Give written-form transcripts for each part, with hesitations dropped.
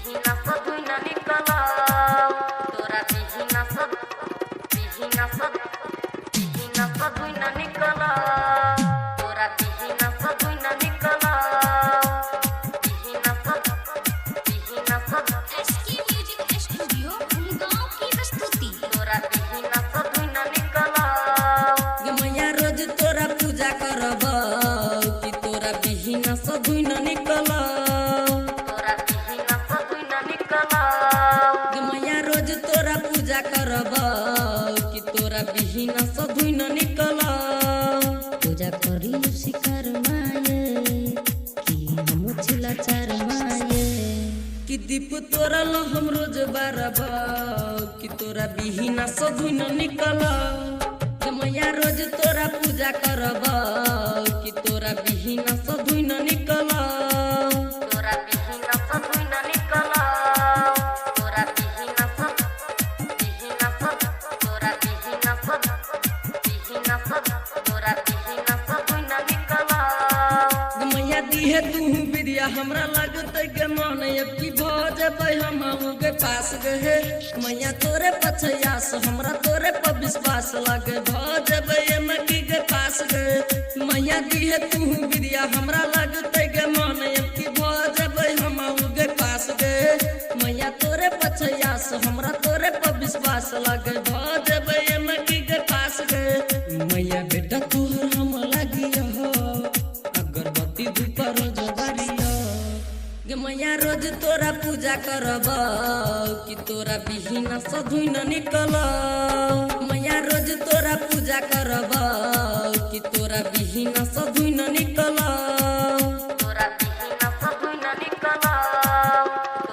बिहिना सधुई न निकल तोरा बिहिना सधुई न निकल तोरा बिहिना सधुई न निकल एसके म्यूजिक स्टूडियो गुड़गांव की प्रस्तुति। तोरा बिहिना सधुई न निकल गे मैया रोज तोरा पूजा करब कि तोरा बिहिना सधुई न निकल तोरा बिहिना सधुई न निकल गे मैया रोज तोरा पूजा करब कि तोरा बिहिना सधुई न निकल पूजा करी शिकार माये कि हम छिला चार माये कि दीप तोरा लो हम रोज बारब कि तोरा बिहिना सधुई न निकल गे मैया रोज तोरा पूजा करब कि तोरा बिहिना सधुई न निकल तोरा बिहिना सधुई न निकल तोरा बिहिना तोरा बिहिना तोरा बिहिना सधुई न निकल गे मैया दिहे तू बिरिया हमरा लगते गे मन की भज हम गे पास गे मैया तोरे पछयास हमरा तोरे पर विश्वास लगे भज की गे पास गे मैया दिहे तू बिरिया हमरा लगते गे मन की भज हम गे पास गे मैया तोरे पछयास हमरा तोरे पर विश्वास लगे भज की गे पास गे मैया बेटा तोहर हम लगिया अगरबत्ती धूप रोज बारिया गे मैया रोज तोरा पूजा करब कि तोरा बिहिना सधुई न निकल मैया रोज तोरा पूजा करब कि तोरा बिहिना सधुई न निकल तोरा बिहिना सधुई न निकल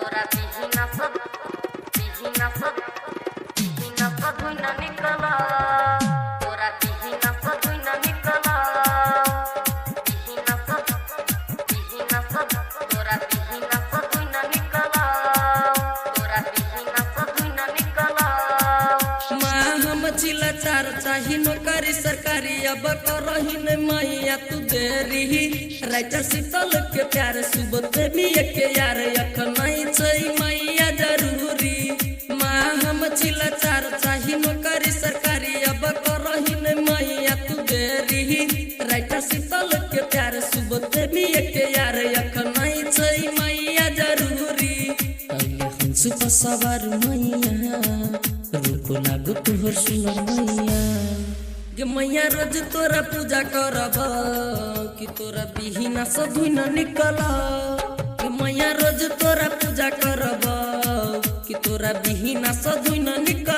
तोरा बिहिना सधुई न निकल तोरा बिहिना सधुई न निकल तोरा बिहिना सधुई न निकल तोरा बिहिना सधुई न निकल माँ हम छिला चार चाही नौकरी सरकारी अब करही न मैया तू देरी राइटर शीतल के प्यार सुबह प्रेमी के यार अखन नहीं छै मैया जरूरी माँ हम छिला चार चाही नौकरी सरकारी अब करही न मैया तू देरी राइटर शीतल के प्यार सुबह प्रेमी के यार अखन नहीं छै मैया जरूरी अइले हंस पर सवार मैया रूप लागो तोहर सुनर मैया गे मैया रोज तोरा पूजा करब कि तोरा बिहिना सधुई न निकल गे मैया रोज तोरा पूजा करब कि तोरा बिहिना सधुई न निकल